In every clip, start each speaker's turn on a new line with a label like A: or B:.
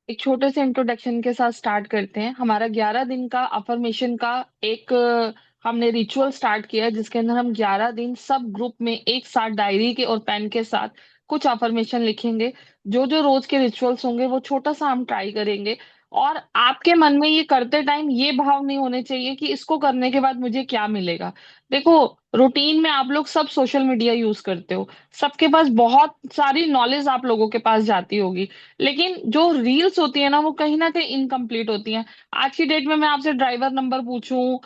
A: एक छोटे से इंट्रोडक्शन के साथ स्टार्ट करते हैं। हमारा 11 दिन का अफर्मेशन का एक हमने रिचुअल स्टार्ट किया है, जिसके अंदर हम 11 दिन सब ग्रुप में एक साथ डायरी के और पेन के साथ कुछ अफर्मेशन लिखेंगे। जो जो रोज के रिचुअल्स होंगे वो छोटा सा हम ट्राई करेंगे। और आपके मन में ये करते टाइम ये भाव नहीं होने चाहिए कि इसको करने के बाद मुझे क्या मिलेगा। देखो, रूटीन में आप लोग सब सोशल मीडिया यूज करते हो, सबके पास बहुत सारी नॉलेज आप लोगों के पास जाती होगी, लेकिन जो रील्स होती है ना कहीं इनकम्प्लीट होती हैं। आज की डेट में मैं आपसे ड्राइवर नंबर पूछूं,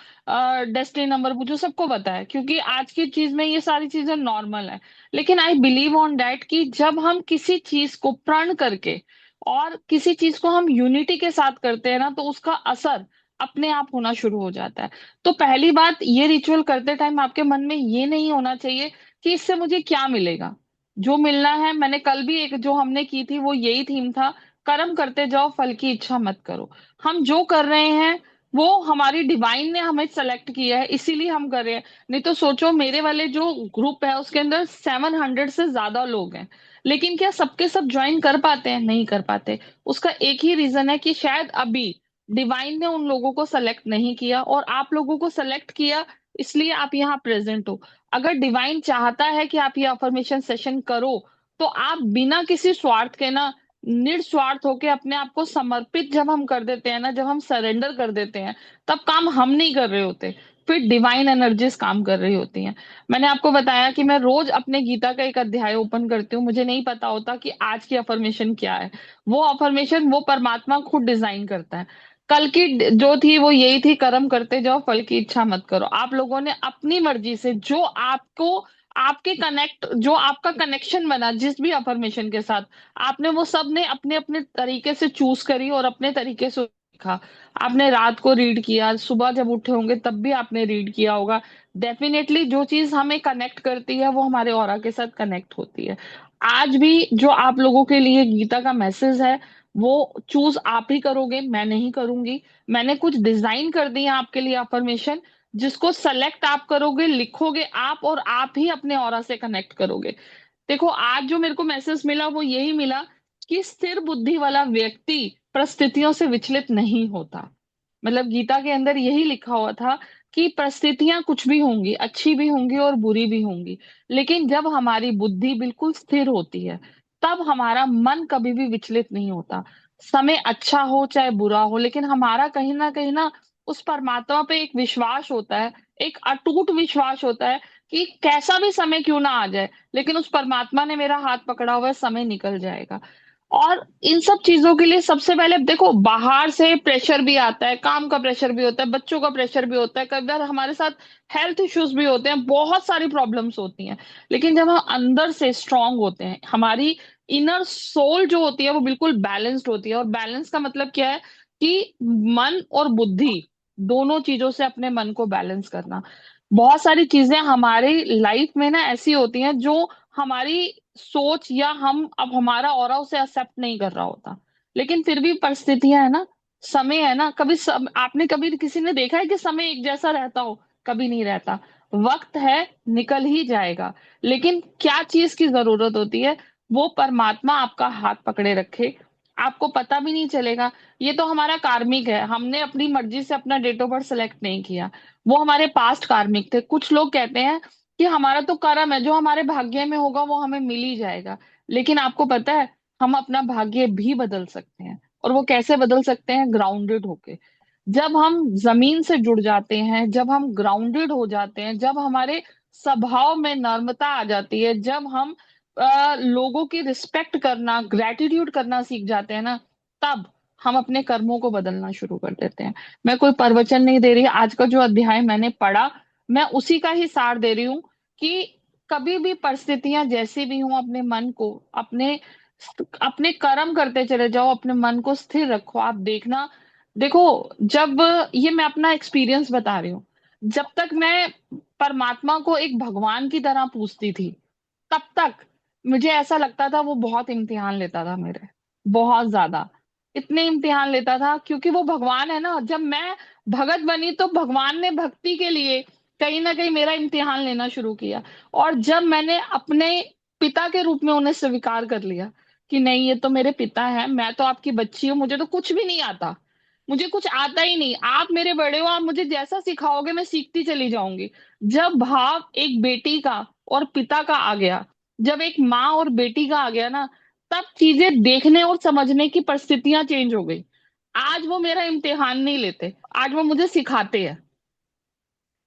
A: डेस्टिनी नंबर पूछूं, सबको पता है, क्योंकि आज की चीज में ये सारी चीजें नॉर्मल है। लेकिन आई बिलीव ऑन डैट कि जब हम किसी चीज को प्रण करके और किसी चीज को हम यूनिटी के साथ करते हैं ना, तो उसका असर अपने आप होना शुरू हो जाता है। तो पहली बात, ये रिचुअल करते टाइम आपके मन में ये नहीं होना चाहिए कि इससे मुझे क्या मिलेगा। जो मिलना है, मैंने कल भी एक जो हमने की थी वो यही थीम था, कर्म करते जाओ फल की इच्छा मत करो। हम जो कर रहे हैं वो हमारी डिवाइन ने हमें सेलेक्ट किया है, इसीलिए हम कर रहे हैं। नहीं तो सोचो, मेरे वाले जो ग्रुप है उसके अंदर 700 से ज्यादा लोग हैं, लेकिन क्या सबके सब ज्वाइन कर पाते हैं? नहीं कर पाते। उसका एक ही रीजन है कि शायद अभी डिवाइन ने उन लोगों को सेलेक्ट नहीं किया, और आप लोगों को सेलेक्ट किया, इसलिए आप यहाँ प्रेजेंट हो। अगर डिवाइन चाहता है कि आप ये अफर्मेशन सेशन करो, तो आप बिना किसी स्वार्थ के ना, निस्वार्थ होके अपने आप को समर्पित जब हम कर देते हैं ना, जब हम सरेंडर कर देते हैं, तब काम हम नहीं कर रहे होते, फिर डिवाइन एनर्जीज काम कर रही होती हैं। मैंने आपको बताया कि मैं रोज अपने गीता का एक अध्याय ओपन करती हूँ, मुझे नहीं पता होता कि आज की अफर्मेशन क्या है। वो अफर्मेशन वो परमात्मा खुद डिजाइन करता है। कल की जो थी वो यही थी, कर्म करते जाओ फल की इच्छा मत करो। आप लोगों ने अपनी मर्जी से जो आपको, आपके कनेक्ट, जो आपका कनेक्शन बना जिस भी अफर्मेशन के साथ, आपने वो सब ने अपने अपने तरीके से चूज करी और अपने तरीके से लिखा। आपने रात को रीड किया, सुबह जब उठे होंगे तब भी आपने रीड किया होगा। डेफिनेटली जो चीज हमें कनेक्ट करती है वो हमारे ऑरा के साथ कनेक्ट होती है। आज भी जो आप लोगों के लिए गीता का मैसेज है, वो चूज आप ही करोगे, मैं नहीं करूंगी। मैंने कुछ डिजाइन कर दी है आपके लिए अफर्मेशन, जिसको सेलेक्ट आप करोगे, लिखोगे आप, और आप ही अपने ऑरा से कनेक्ट करोगे। देखो, आज जो मेरे को मैसेज मिला वो यही मिला कि स्थिर बुद्धि वाला व्यक्ति परिस्थितियों से विचलित नहीं होता। मतलब गीता के अंदर यही लिखा हुआ था कि परिस्थितियां कुछ भी होंगी, अच्छी भी होंगी और बुरी भी होंगी, लेकिन जब हमारी बुद्धि बिल्कुल स्थिर होती है, तब हमारा मन कभी भी विचलित नहीं होता। समय अच्छा हो चाहे बुरा हो, लेकिन हमारा कहीं ना उस परमात्मा पे एक विश्वास होता है, एक अटूट विश्वास होता है कि कैसा भी समय क्यों ना आ जाए, लेकिन उस परमात्मा ने मेरा हाथ पकड़ा हुआ है, समय निकल जाएगा। और इन सब चीजों के लिए सबसे पहले देखो, बाहर से प्रेशर भी आता है, काम का प्रेशर भी होता है, बच्चों का प्रेशर भी होता है, कई बार हमारे साथ हेल्थ इश्यूज भी होते हैं, बहुत सारी प्रॉब्लम्स होती हैं। लेकिन जब हम अंदर से स्ट्रांग होते हैं, हमारी इनर सोल जो होती है वो बिल्कुल बैलेंस्ड होती है। और बैलेंस का मतलब क्या है कि मन और बुद्धि दोनों चीजों से अपने मन को बैलेंस करना। बहुत सारी चीजें हमारी लाइफ में ना ऐसी होती हैं जो हमारी सोच या हम अब हमारा ऑरा उसे एक्सेप्ट नहीं कर रहा होता, लेकिन फिर भी परिस्थितियां है ना, समय है ना, आपने कभी किसी ने देखा है कि समय एक जैसा रहता हो? कभी नहीं रहता। वक्त है, निकल ही जाएगा। लेकिन क्या चीज की जरूरत होती है? वो परमात्मा आपका हाथ पकड़े रखे, आपको पता भी नहीं चलेगा। ये तो हमारा कार्मिक है, हमने अपनी मर्जी से अपना डेट ऑफ बर्थ सेलेक्ट नहीं किया, वो हमारे पास्ट कार्मिक थे। कुछ लोग कहते हैं कि हमारा तो कर्म है, जो हमारे भाग्य में होगा वो हमें मिल ही जाएगा। लेकिन आपको पता है, हम अपना भाग्य भी बदल सकते हैं। और वो कैसे बदल सकते हैं? ग्राउंडेड होके। जब हम जमीन से जुड़ जाते हैं, जब हम ग्राउंडेड हो जाते हैं, जब हमारे स्वभाव में नम्रता आ जाती है, जब हम लोगों की रिस्पेक्ट करना, ग्रेटिट्यूड करना सीख जाते हैं ना, तब हम अपने कर्मों को बदलना शुरू कर देते हैं। मैं कोई प्रवचन नहीं दे रही, आज का जो अध्याय मैंने पढ़ा, मैं उसी का ही सार दे रही हूँ कि कभी भी परिस्थितियां जैसी भी हों, अपने मन को, अपने अपने कर्म करते चले जाओ, अपने मन को स्थिर रखो। आप देखना, देखो, जब, ये मैं अपना एक्सपीरियंस बता रही हूँ, जब तक मैं परमात्मा को एक भगवान की तरह पूजती थी, तब तक मुझे ऐसा लगता था वो बहुत इम्तिहान लेता था मेरे, बहुत ज्यादा। इतने इम्तिहान लेता था, क्योंकि वो भगवान है ना। जब मैं भगत बनी तो भगवान ने भक्ति के लिए कहीं ना कहीं मेरा इम्तिहान लेना शुरू किया। और जब मैंने अपने पिता के रूप में उन्हें स्वीकार कर लिया, कि नहीं ये तो मेरे पिता है, मैं तो आपकी बच्ची हूँ, मुझे तो कुछ भी नहीं आता, मुझे कुछ आता ही नहीं, आप मेरे बड़े हो, आप मुझे जैसा सिखाओगे मैं सीखती चली जाऊंगी। जब भाव एक बेटी का और पिता का आ गया, जब एक माँ और बेटी का आ गया ना, तब चीजें देखने और समझने की परिस्थितियां चेंज हो गई। आज वो मेरा इम्तिहान नहीं लेते, आज वो मुझे सिखाते हैं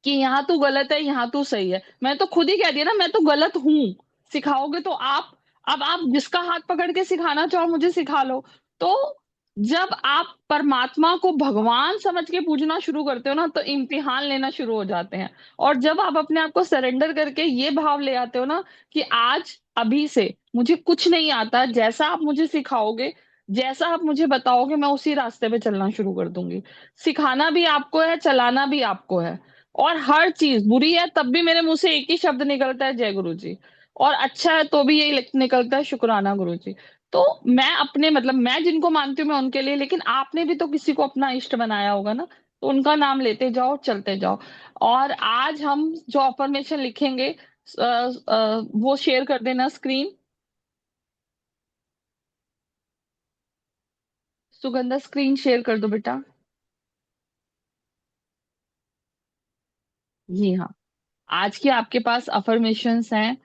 A: कि यहाँ तू गलत है, यहाँ तू सही है। मैं तो खुद ही कह दिया ना, मैं तो गलत हूँ, सिखाओगे तो आप। अब आप जिसका हाथ पकड़ के सिखाना चाहो मुझे सिखा लो। तो जब आप परमात्मा को भगवान समझ के पूजना शुरू करते हो ना, तो इम्तिहान लेना शुरू हो जाते हैं। और जब आप अपने आप को सरेंडर करके ये भाव ले आते हो ना कि आज अभी से मुझे कुछ नहीं आता, जैसा आप मुझे सिखाओगे, जैसा आप मुझे बताओगे, मैं उसी रास्ते पे चलना शुरू कर दूंगी। सिखाना भी आपको है, चलाना भी आपको है। और हर चीज बुरी है तब भी मेरे मुंह से एक ही शब्द निकलता है, जय गुरु जी। और अच्छा है तो भी यही निकलता है, शुक्राना गुरु जी। तो मैं अपने मतलब मैं जिनको मानती हूँ मैं उनके लिए, लेकिन आपने भी तो किसी को अपना इष्ट बनाया होगा ना, तो उनका नाम लेते जाओ, चलते जाओ। और आज हम जो अफर्मेशन लिखेंगे, वो शेयर कर देना स्क्रीन। सुगंधा स्क्रीन शेयर कर दो बेटा। जी हाँ। आज की आपके पास अफर्मेशंस हैं।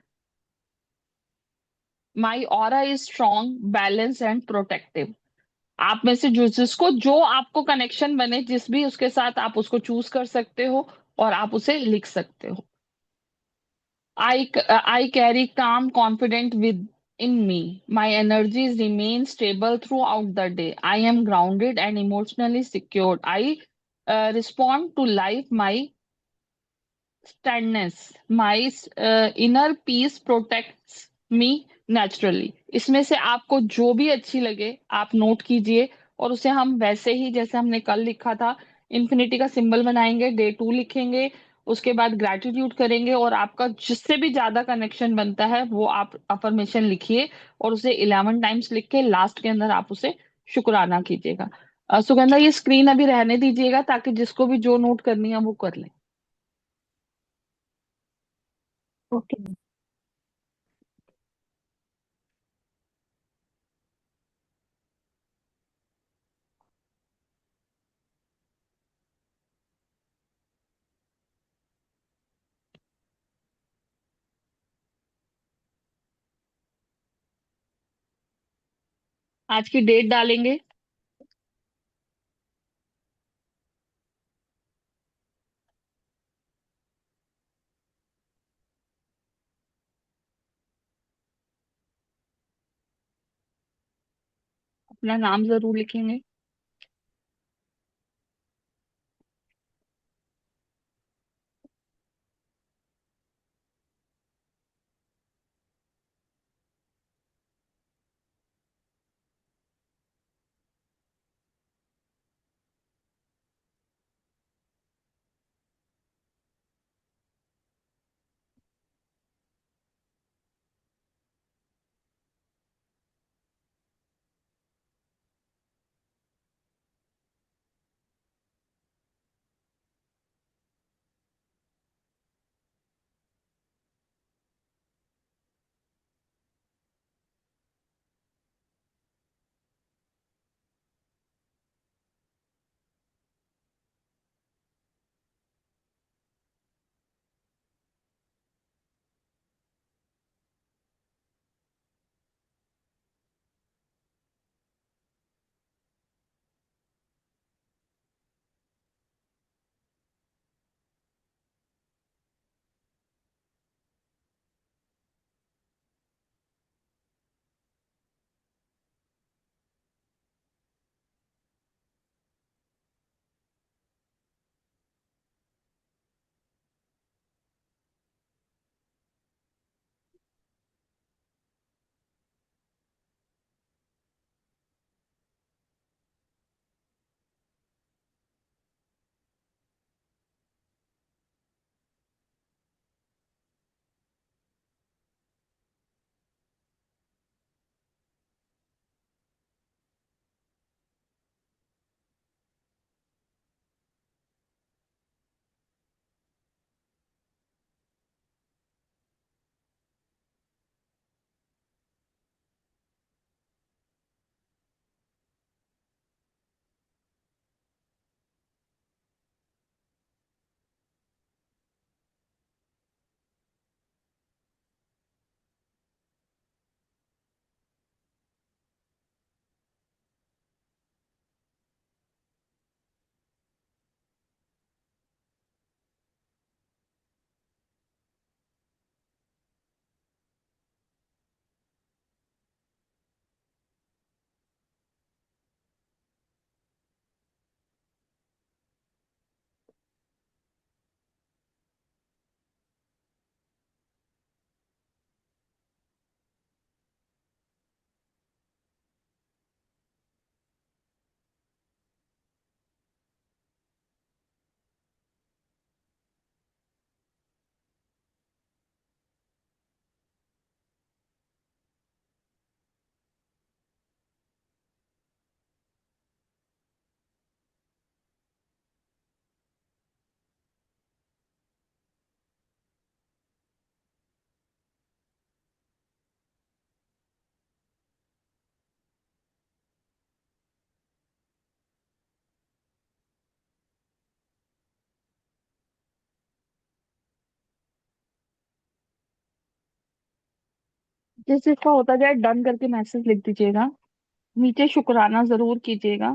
A: My aura is strong, balance and protective. आप में से जो जिसको जो आपको कनेक्शन बने, जिस भी उसके साथ आप उसको चूज कर सकते हो और आप उसे लिख सकते हो। I carry calm confidence within me. My energies remain stable throughout the day. I am grounded and emotionally secured. I respond to life my steadiness, my inner peace protects me naturally. इसमें से आपको जो भी अच्छी लगे आप note कीजिए, और उसे हम वैसे ही जैसे हमने कल लिखा था, इन्फिनिटी का सिंबल बनाएंगे, डे 2 लिखेंगे, उसके बाद ग्रैटिट्यूड करेंगे, और आपका जिससे भी ज्यादा कनेक्शन बनता है वो आप अफर्मेशन लिखिए, और उसे 11 टाइम्स लिख के लास्ट के अंदर आप उसे शुक्राना कीजिएगा। सुगंधा ये स्क्रीन अभी रहने दीजिएगा, ताकि जिसको भी जो नोट करनी है वो कर ले।
B: ओके।
A: आज की डेट डालेंगे। अपना नाम जरूर लिखेंगे। जैसे इसका होता जाए डन करके मैसेज लिख दीजिएगा। नीचे शुक्राना जरूर कीजिएगा।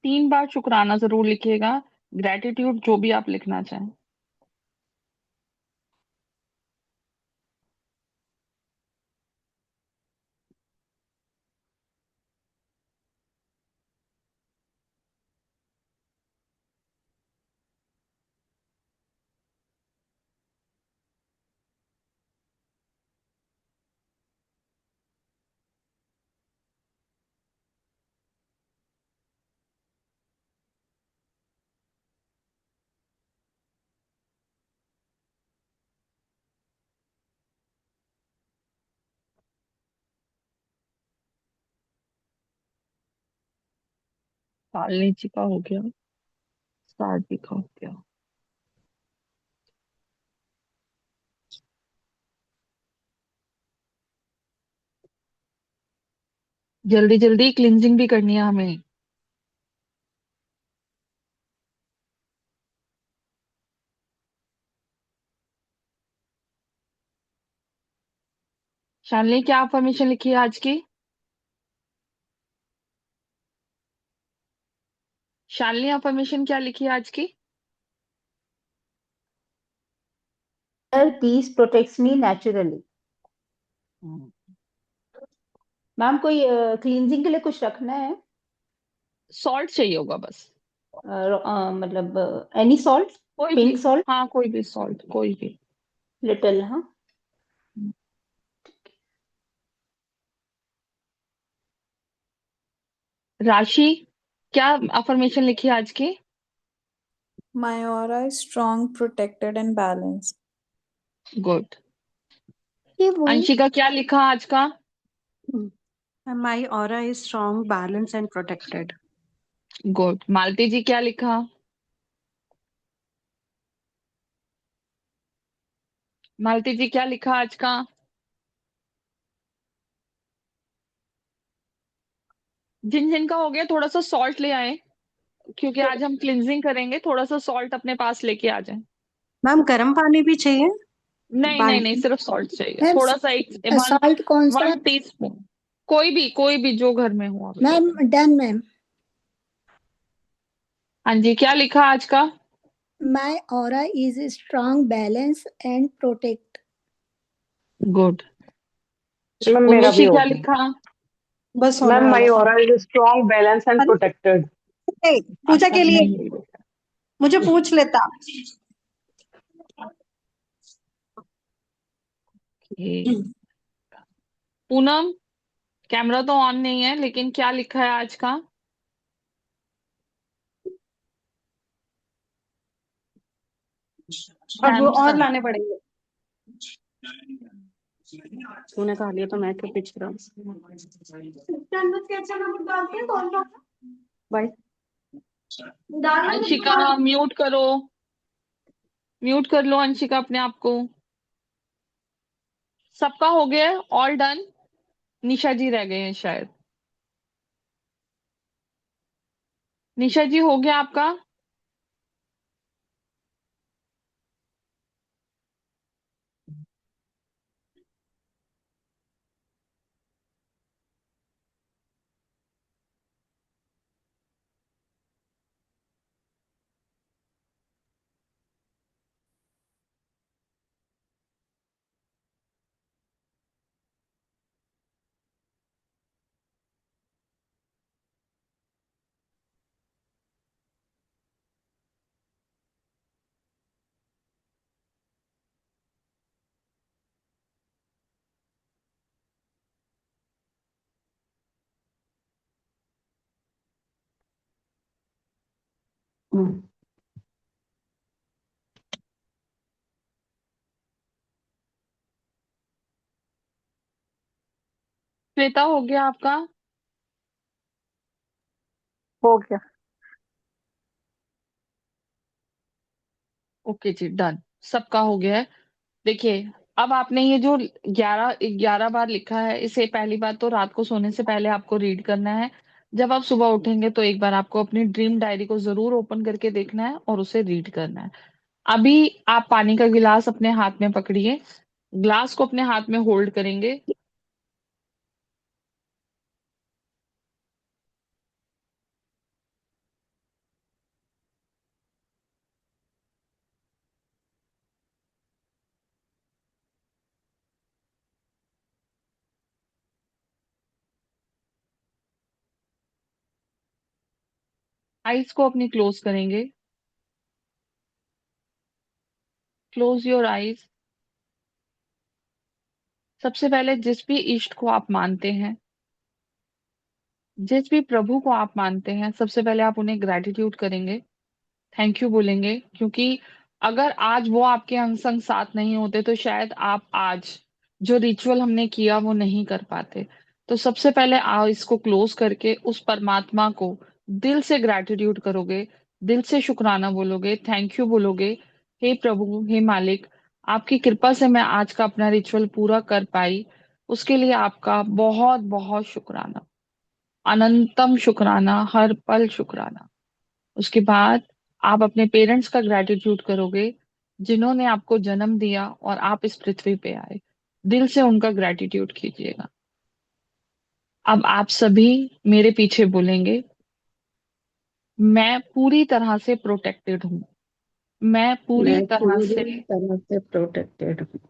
A: 3 बार शुक्राना जरूर लिखिएगा। ग्रेटिट्यूड जो भी आप लिखना चाहें। शालिनी जी का हो गया। साजी का हो गया। जल्दी जल्दी क्लिनजिंग भी करनी है हमें। शालिनी क्या अफर्मेशन लिखी है आज की? शालिनी अफर्मेशन क्या लिखी है आज की?
B: Piece protects me naturally. Ma'am कोई क्लींजिंग के लिए कुछ रखना है?
A: सॉल्ट चाहिए होगा बस।
B: मतलब एनी सॉल्ट?
A: कोई भी।
B: Pink salt?
A: हाँ, कोई भी सॉल्ट, कोई भी।
B: लिटिल, हाँ।
A: राशि क्या अफर्मेशन लिखी है आज की?
C: My aura is strong, protected, and balanced.
A: Good.
B: ये वही।
A: अंशिका क्या लिखा आज का?
D: My aura is strong, balanced, and protected.
A: Good. Malti ji क्या लिखा? मालती जी क्या लिखा आज का? जिन जिन का हो गया थोड़ा सा सॉल्ट ले आए, क्योंकि आज हम क्लिनजिंग करेंगे। थोड़ा सा सॉल्ट अपने पास लेके आ जाए।
D: मैम गर्म पानी भी चाहिए?
A: नहीं नहीं नहीं,
D: बाल्टी।
A: सिर्फ सॉल्ट चाहिए
E: मैम,
A: थोड़ा सा, एक वन
E: सॉल्ट कौन सा?
A: 1 टीस्पून। कोई भी जो घर में हो
E: मैम,
A: अवेलेबल।
E: Done ma'am.
A: हाँ जी, क्या लिखा आज का?
E: My aura is strong, balance and protect.
A: Good.
F: Ma'am मेरा भी
A: उर्वशी
F: हो
A: क्या
F: गया।
A: लिखा?
C: बस होने
F: मैम माई
C: वाला
F: aura is strong balance and
D: अरे,
F: प्रोटेक्टेड।
D: पूजा
A: अच्छा,
D: के लिए
A: नहीं।
D: मुझे पूछ लेता।
A: ओके। पूनम, कैमरा तो ऑन नहीं है, लेकिन क्या लिखा है आज का?
D: अब वो और
A: सैमसंग।
D: लाने पड़ेंगे। तूने कहा लिया तो मैं क्यों पीछ रहा हूँ? भाई
A: अंशिका म्यूट करो। म्यूट कर लो अंशिका अपने आप को। सबका हो गया, ऑल डन। निशा जी रह गए हैं शायद। निशा जी हो गया आपका? श्वेता हो गया आपका?
F: हो गया।
A: ओके जी, डन। सबका हो गया है। देखिए, अब आपने ये जो 11 11 बार लिखा है, इसे पहली बात तो रात को सोने से पहले आपको रीड करना है। जब आप सुबह उठेंगे तो एक बार आपको अपनी ड्रीम डायरी को जरूर ओपन करके देखना है और उसे रीड करना है। अभी आप पानी का गिलास अपने हाथ में पकड़िए। ग्लास को अपने हाथ में होल्ड करेंगे। आईज को अपनी क्लोज करेंगे। Close your eyes. सबसे पहले जिस भी इष्ट को आप मानते हैं, जिस भी प्रभु को आप मानते हैं, सबसे पहले आप उन्हें ग्रेटिट्यूड करेंगे, थैंक यू बोलेंगे, क्योंकि अगर आज वो आपके अंग संग साथ नहीं होते तो शायद आप आज जो रिचुअल हमने किया वो नहीं कर पाते। तो सबसे पहले आप इसको क्लोज करके उस परमात्मा को दिल से ग्रेटिट्यूड करोगे, दिल से शुक्राना बोलोगे, थैंक यू बोलोगे। हे प्रभु, हे मालिक, आपकी कृपा से मैं आज का अपना रिचुअल पूरा कर पाई, उसके लिए आपका बहुत बहुत शुक्राना, अनंतम शुक्राना, हर पल शुक्राना। उसके बाद आप अपने पेरेंट्स का ग्रेटिट्यूड करोगे, जिन्होंने आपको जन्म दिया और आप इस पृथ्वी पे आए। दिल से उनका ग्रेटिट्यूड कीजिएगा। अब आप सभी मेरे पीछे बोलेंगे, मैं पूरी तरह से प्रोटेक्टेड हूँ। मैं पूरी
G: मैं
A: तरह
G: पूरी
A: से
G: तरह से प्रोटेक्टेड हूँ।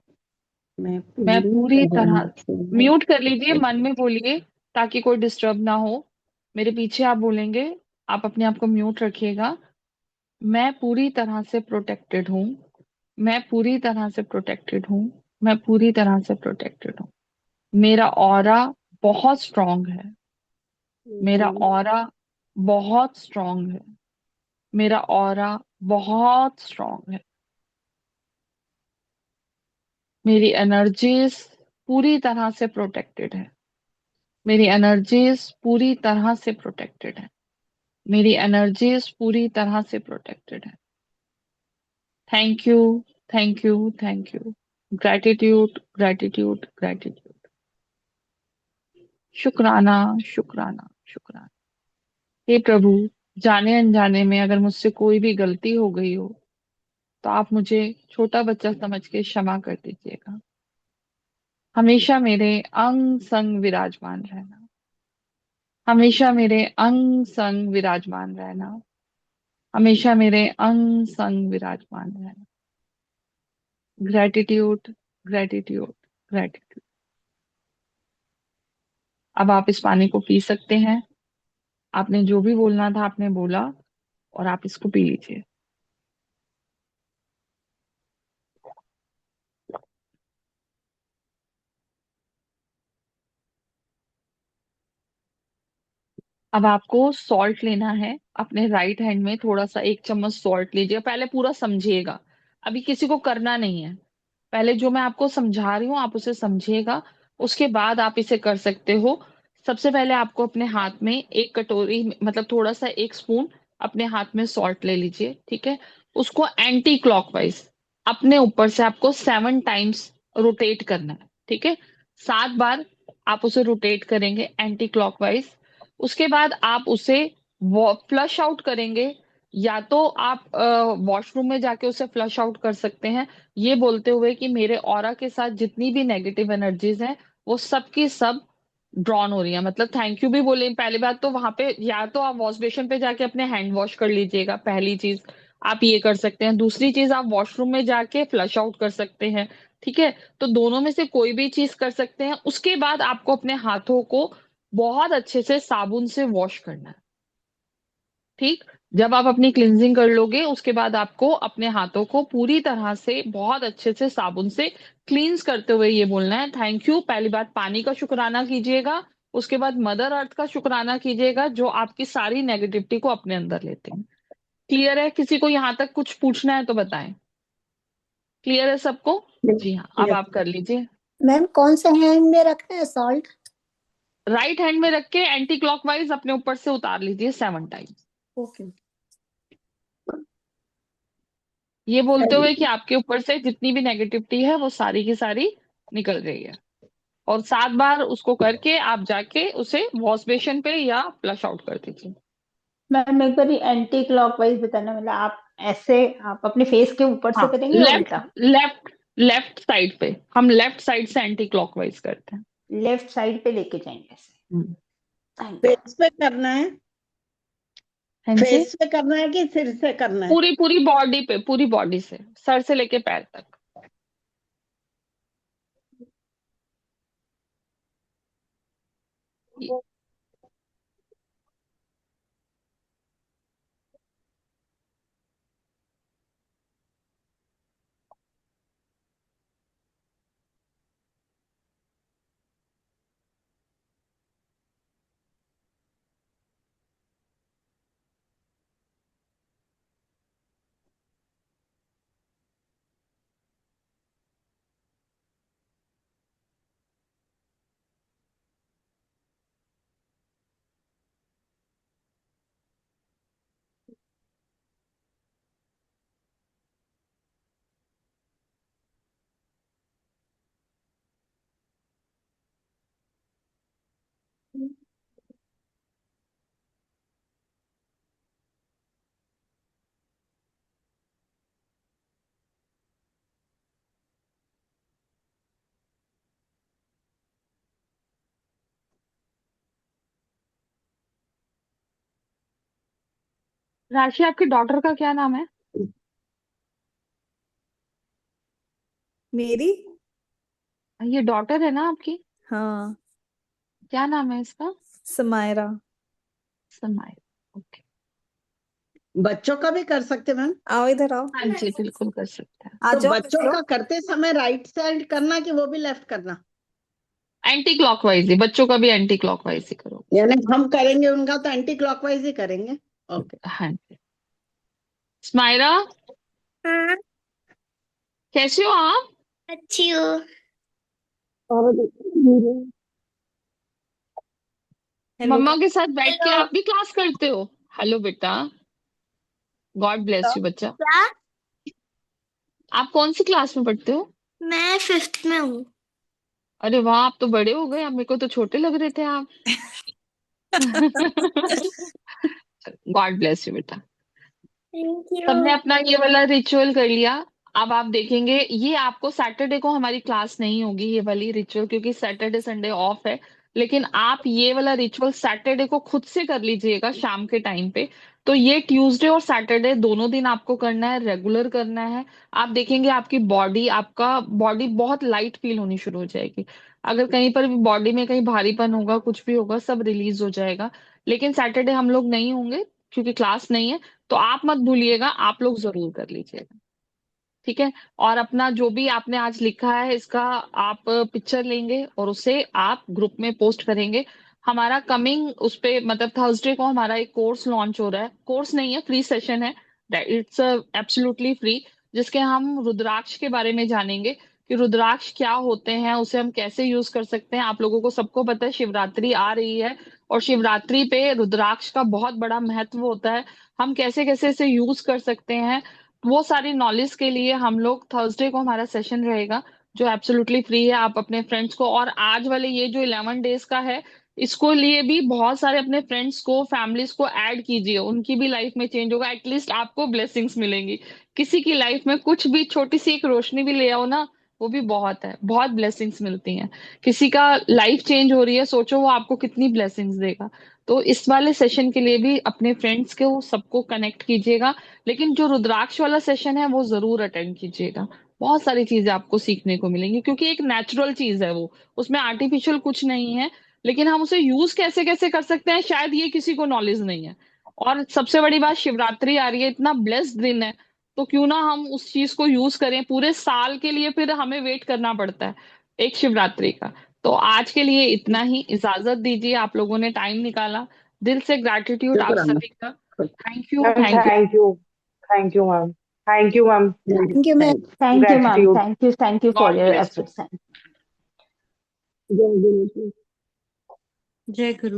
G: मैं
A: मैं
G: पूरी
A: पूरी
G: तरह
A: तरह
G: से
A: म्यूट कर लीजिए, मन
G: protected
A: में बोलिए ताकि कोई डिस्टर्ब ना हो। मेरे पीछे आप बोलेंगे, आप अपने आप को म्यूट रखिएगा। मैं पूरी तरह से प्रोटेक्टेड हूँ। मैं पूरी तरह से प्रोटेक्टेड हूँ। मैं पूरी तरह से प्रोटेक्टेड हूँ। मेरा ऑरा बहुत स्ट्रांग है। मेरा
G: हूँ।
A: ऑरा बहुत स्ट्रांग है। मेरा ऑरा बहुत स्ट्रांग है। मेरी एनर्जीज पूरी तरह से प्रोटेक्टेड है। मेरी एनर्जीज पूरी तरह से प्रोटेक्टेड है। मेरी एनर्जीज पूरी तरह से प्रोटेक्टेड है। Thank you, thank you, thank you. Gratitude, gratitude, gratitude. शुक्राना, शुक्राना, शुक्राना। हे प्रभु, जाने अनजाने में अगर मुझसे कोई भी गलती हो गई हो तो आप मुझे छोटा बच्चा समझ के क्षमा कर दीजिएगा। हमेशा मेरे अंग संग विराजमान रहना। हमेशा मेरे अंग संग विराजमान रहना। हमेशा मेरे अंग संग विराजमान रहना। Gratitude, gratitude, gratitude. अब आप इस पानी को पी सकते हैं। आपने जो भी बोलना था आपने बोला, और आप इसको पी लीजिए। अब आपको सॉल्ट लेना है। अपने राइट हैंड में थोड़ा सा 1 चम्मच सॉल्ट लीजिए। पहले पूरा समझिएगा, अभी किसी को करना नहीं है। पहले जो मैं आपको समझा रही हूँ आप उसे समझिएगा, उसके बाद आप इसे कर सकते हो। सबसे पहले आपको अपने हाथ में 1 कटोरी, मतलब थोड़ा सा 1 स्पून अपने हाथ में सॉल्ट ले लीजिए, ठीक है। उसको एंटी क्लॉकवाइज अपने ऊपर से आपको 7 टाइम्स रोटेट करना है, ठीक है। 7 बार आप उसे रोटेट करेंगे एंटी क्लॉकवाइज। उसके बाद आप उसे फ्लश आउट करेंगे। या तो आप वॉशरूम में जाके उसे फ्लश आउट कर सकते हैं, ये बोलते हुए कि मेरे ऑरा के साथ जितनी भी नेगेटिव एनर्जीज हैं वो सब की सब ड्रॉन हो रही है। मतलब थैंक यू भी बोले। पहली बात तो वहां पे या तो आप वॉश बेसिन पे जाके अपने हैंड वॉश कर लीजिएगा, पहली चीज आप ये कर सकते हैं। दूसरी चीज, आप वॉशरूम में जाके फ्लश आउट कर सकते हैं, ठीक है। तो दोनों में से कोई भी चीज कर सकते हैं। उसके बाद आपको अपने हाथों को बहुत अच्छे से साबुन से वॉश करना है, ठीक। जब आप अपनी क्लिनजिंग कर लोगे उसके बाद आपको अपने हाथों को पूरी तरह से बहुत अच्छे से साबुन से क्लींस करते हुए ये बोलना है, थैंक यू। पहली बात पानी का शुक्राना कीजिएगा। उसके बाद मदर अर्थ का शुक्राना कीजिएगा, जो आपकी सारी नेगेटिविटी को अपने अंदर लेते हैं। क्लियर है? किसी को यहाँ तक कुछ पूछना है तो बताएं। क्लियर है सबको? जी हाँ, अब
G: Yes.
A: आप कर लीजिए।
E: मैम कौन से हैंड में रखना है सॉल्ट?
A: राइट हैंड में रख के एंटी क्लॉकवाइज अपने ऊपर से उतार लीजिए 7 टाइम्स,
E: ओके।
A: ये बोलते हुए कि आपके ऊपर से जितनी भी नेगेटिविटी है वो सारी की सारी निकल गई है। और 7 बार उसको करके आप जाके उसे वॉश बेसिन पे या फ्लश आउट कर दीजिए।
B: मैम एक बार एंटी क्लॉकवाइज बताना, मतलब आप ऐसे आप अपने फेस के ऊपर से
A: हाँ,
B: करेंगे या
A: लेफ्ट
B: उल्टा?
A: लेफ्ट लेफ्ट साइड पे, हम लेफ्ट साइड से एंटी क्लॉकवाइज करते हैं।
B: लेफ्ट साइड पे लेके जाएंगे ऐसे।
G: हम्म।
B: Thank you.
G: फेस पे करना है,
A: हाँ जी,
G: फेस पे करना है कि सिर से करना है?
A: पूरी पूरी बॉडी पे, पूरी बॉडी से, सर से लेके पैर तक। राशि, आपकी डॉटर का क्या नाम है?
C: मेरी?
A: ये डॉटर है ना आपकी?
C: हाँ,
A: क्या नाम है इसका?
C: समायरा।
A: समाय। ओके।
G: बच्चों का भी कर सकते मैम?
C: आओ इधर आओ,
A: हाँ जी, बिल्कुल कर सकते हैं।
C: आ
G: तो
C: जाओ
G: बच्चों
C: बच्चों।
G: का करते समय राइट साइड करना कि वो भी लेफ्ट करना?
A: एंटी क्लॉकवाइज ही, बच्चों का भी एंटी क्लॉकवाइज ही करो।
G: यानी हम करेंगे उनका तो एंटी क्लॉकवाइज ही करेंगे। ओके।
A: हाँ जी। स्माइरा,
E: हाँ,
A: कैसे हो आप?
E: अच्छी हो।
C: हेलो
A: मम्मा के साथ बैठ के
E: हेलो।
A: आप भी क्लास करते हो? हेलो बेटा, गॉड ब्लेस यू बच्चा।
E: क्या?
A: आप कौन सी क्लास में पढ़ते हो?
E: मैं 5th में हूँ।
A: अरे वाह, आप तो बड़े हो गए, अब मेरे को तो छोटे लग रहे थे आप। गॉड ब्लेस यू बेटा।
E: थैंक
A: सबने
E: यू।
A: अपना ये वाला रिचुअल कर लिया। अब आप देखेंगे, ये आपको सैटरडे को हमारी क्लास नहीं होगी ये वाली रिचुअल, क्योंकि सैटरडे संडे ऑफ है। लेकिन आप ये वाला रिचुअल सैटरडे को खुद से कर लीजिएगा शाम के टाइम पे। तो ये ट्यूसडे और सैटरडे दोनों दिन आपको करना है, रेगुलर करना है। आप देखेंगे आपकी बॉडी, आपका बॉडी बहुत लाइट फील होनी शुरू हो जाएगी। अगर कहीं पर भी बॉडी में कहीं भारीपन होगा, कुछ भी होगा, सब रिलीज हो जाएगा। लेकिन सैटरडे हम लोग नहीं होंगे क्योंकि क्लास नहीं है। तो आप मत भूलिएगा, आप लोग जरूर कर लीजिएगा। ठीक है? और अपना जो भी आपने आज लिखा है इसका आप पिक्चर लेंगे और उसे आप ग्रुप में पोस्ट करेंगे। हमारा कमिंग उस पे, मतलब थर्सडे को हमारा एक कोर्स लॉन्च हो रहा है। कोर्स नहीं है, फ्री सेशन है। It's absolutely free. जिसके हम रुद्राक्ष के बारे में जानेंगे कि रुद्राक्ष क्या होते हैं, उसे हम कैसे यूज कर सकते हैं। आप लोगों को सबको पता है शिवरात्रि आ रही है, और शिवरात्रि पे रुद्राक्ष का बहुत बड़ा महत्व होता है। हम कैसे कैसे इसे यूज कर सकते हैं, वो सारी नॉलेज के लिए हम लोग थर्सडे को हमारा सेशन रहेगा, जो एब्सोल्युटली फ्री है। आप अपने फ्रेंड्स को, और आज वाले ये जो 11 डेज का है, इसको लिए भी बहुत सारे अपने फ्रेंड्स को, फैमिलीज को ऐड कीजिए। उनकी भी लाइफ में चेंज होगा, एटलीस्ट आपको ब्लेसिंग्स मिलेंगी। किसी की लाइफ में कुछ भी छोटी सी एक रोशनी भी ले आओ ना, वो भी बहुत है, बहुत ब्लेसिंग्स मिलती हैं। किसी का लाइफ चेंज हो रही है, सोचो वो आपको कितनी ब्लेसिंग्स देगा। तो इस वाले सेशन के लिए भी अपने फ्रेंड्स को सबको कनेक्ट कीजिएगा। लेकिन जो रुद्राक्ष वाला सेशन है वो जरूर अटेंड कीजिएगा। बहुत सारी चीजें आपको सीखने को मिलेंगी, क्योंकि एक नेचुरल चीज है वो, उसमें आर्टिफिशियल कुछ नहीं है। लेकिन हम उसे यूज कैसे कैसे कर सकते हैं, शायद ये किसी को नॉलेज नहीं है। और सबसे बड़ी बात, शिवरात्रि आ रही है, इतना ब्लेस्ड दिन है। तो क्यों ना हम उस चीज को यूज करें। पूरे साल के लिए फिर हमें वेट करना पड़ता है एक शिवरात्रि का। तो आज के लिए इतना ही, इजाजत दीजिए। आप लोगों ने टाइम निकाला, दिल से ग्रैटिट्यूड आप
G: शुक्राना।
A: सभी का। Thank you,
F: ma'am
A: thank you.
F: Thank you ma'am, thank you ma'am,
E: thank you ma'am.
B: Thank you ma'am,
F: gratitude.
B: Thank you for
A: God
B: your
A: bless you.
B: Efforts.
G: जय गुरु जी।
D: जय गुरु।